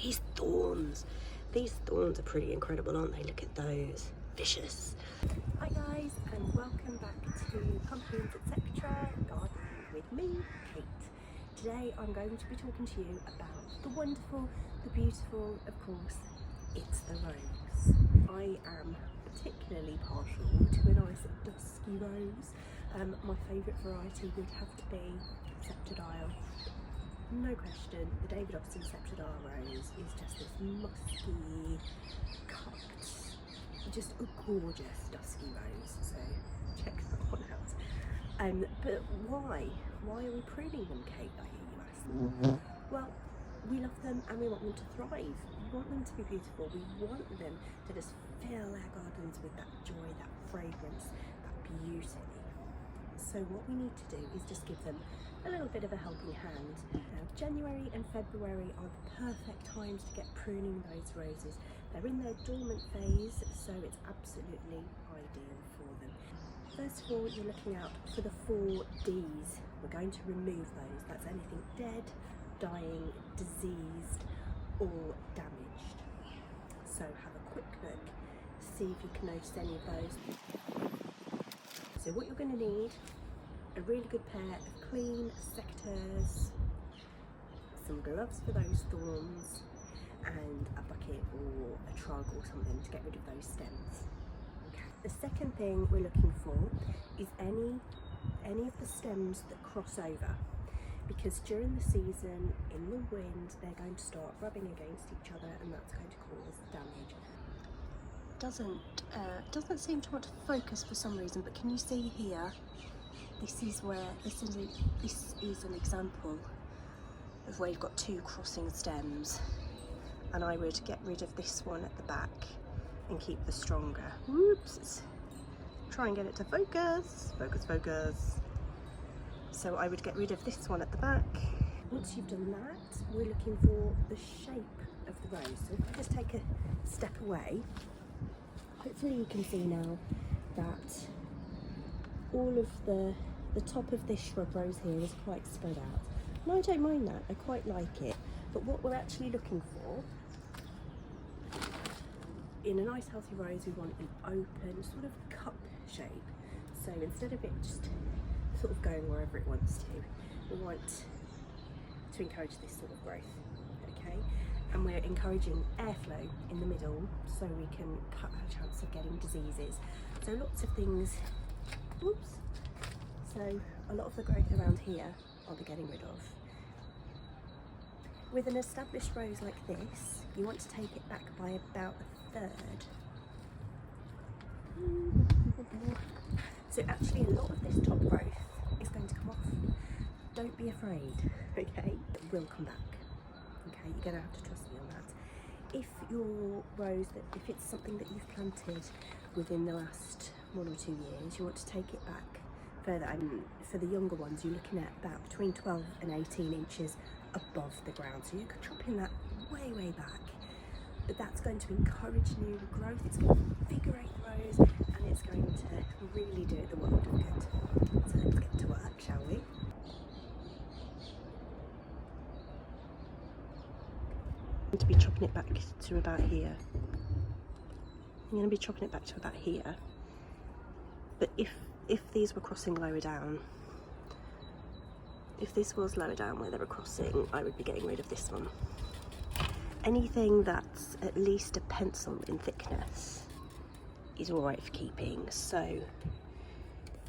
these thorns. These thorns are pretty incredible, aren't they? Look at those. Vicious. Hi guys, and welcome back to Pumpkins Etc. Gardening with me, Kate. Today I'm going to be talking to you about the wonderful, the beautiful, of course, it's the rose. I am particularly partial to a nice dusky rose. My favourite variety would have to be Septodile. No question, the David Austin Septodile rose is just this musky, cut, just a gorgeous dusky rose, so check that one out. But why? Why are we pruning them, Kate, I hear you ask? Well, we love them and we want them to thrive. We want them to be beautiful. We want them to just fill our gardens with that joy, that fragrance, that beauty. So what we need to do is just give them a little bit of a helping hand. Now, January and February are the perfect times to get pruning those roses. They're in their dormant phase, so it's absolutely ideal for them. First of all, you're looking out for the 4 Ds. We're going to remove those. That's anything dead, dying, diseased, or damaged. So have a quick look, see if you can notice any of those. So what you're going to need, a really good pair of clean secateurs, some gloves for those thorns, and a bucket or a trug or something to get rid of those stems. Okay. The second thing we're looking for is any of the stems that cross over, because during the season, in the wind, they're going to start rubbing against each other and that's going to cause damage. Doesn't seem to want to focus for some reason, but can you see here? This is an example of where you've got 2 crossing stems, and I would get rid of this one at the back and keep the stronger. Whoops! Try and get it to focus. Focus. So I would get rid of this one at the back. Once you've done that, we're looking for the shape of the rose. So if I just take a step away, hopefully you can see now that all of the top of this shrub rose here is quite spread out. And I don't mind that, I quite like it. But what we're actually looking for, in a nice healthy rose, we want an open sort of cup shape. So instead of it just sort of going wherever it wants to, we want to encourage this sort of growth, okay? And we're encouraging airflow in the middle so we can cut our chance of getting diseases. So lots of things, whoops. So a lot of the growth around here I'll be getting rid of. With an established rose like this, you want to take it back by about a 1/3. So actually a lot of this top growth is going to come off. Don't be afraid, okay? It will come back, okay? You're going to have to trust me on that. If your rose, if it's something that you've planted within the last 1 or 2 years, you want to take it back further. And for the younger ones, you're looking at about between 12 and 18 inches above the ground. So you could chop in that way back. But that's going to encourage new growth, it's going to invigorate the rose, and it's going to really do it the world of good. So let's get to work, shall we? I'm going to be chopping it back to about here. I'm going to be chopping it back to about here. But if these were crossing lower down, if this was lower down where they were crossing, I would be getting rid of this one. Anything that's at least a pencil in thickness is alright for keeping. So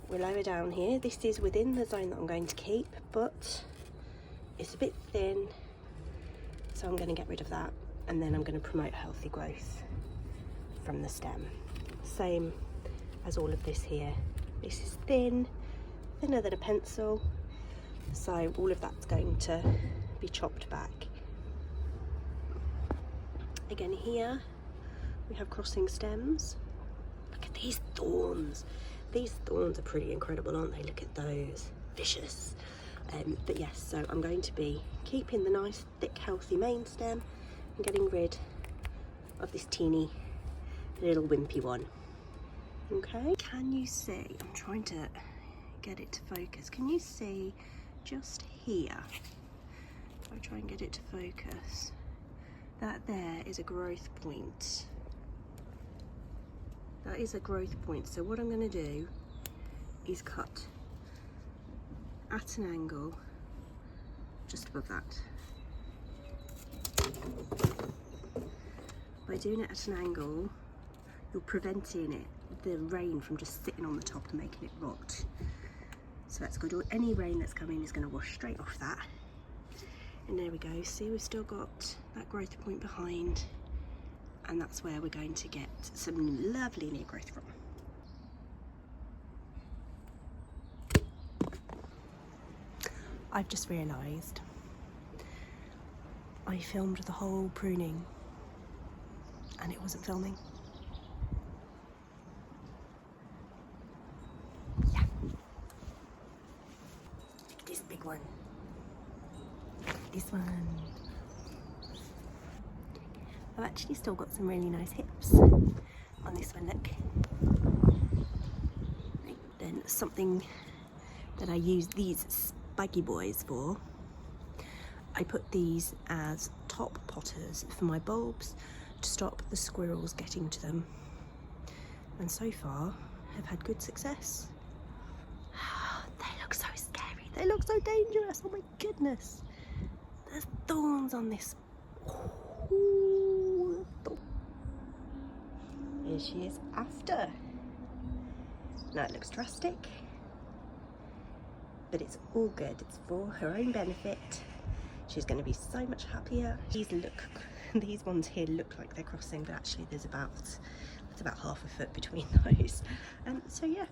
we're lower down here. This is within the zone that I'm going to keep, but it's a bit thin, so I'm going to get rid of that, and then I'm going to promote healthy growth from the stem. Same as all of this here. This is thinner than a pencil, so all of that's going to be chopped back. Again here we have crossing stems. Look at these thorns. These thorns are pretty incredible, aren't they? Look at those. Vicious. But yes, so I'm going to be keeping the nice thick healthy main stem and getting rid of this teeny little wimpy one. Okay, can you see, I'm trying to get it to focus, can you see just here, if I try and get it to focus, That there is a growth point. That is a growth point. So what I'm going to do is cut at an angle just above that. By doing it at an angle, you're preventing the rain from just sitting on the top and making it rot. So that's good. Any rain that's coming is going to wash straight off that. And there we go. See, we've still got that growth point behind, and that's where we're going to get some lovely new growth from. I've just realised I filmed the whole pruning and it wasn't filming. Yeah. This big one. This one. I've actually still got some really nice hips on this one, look. Then something that I use these spiky boys for, I put these as top potters for my bulbs to stop the squirrels getting to them, and so far have had good success. They look so scary, they look so dangerous, oh my goodness. There's thorns on this. Ooh, here she is after. Now it looks drastic, but it's all good. It's for her own benefit. She's going to be so much happier. These ones here look like they're crossing, but actually there's about half a foot between those. So yeah,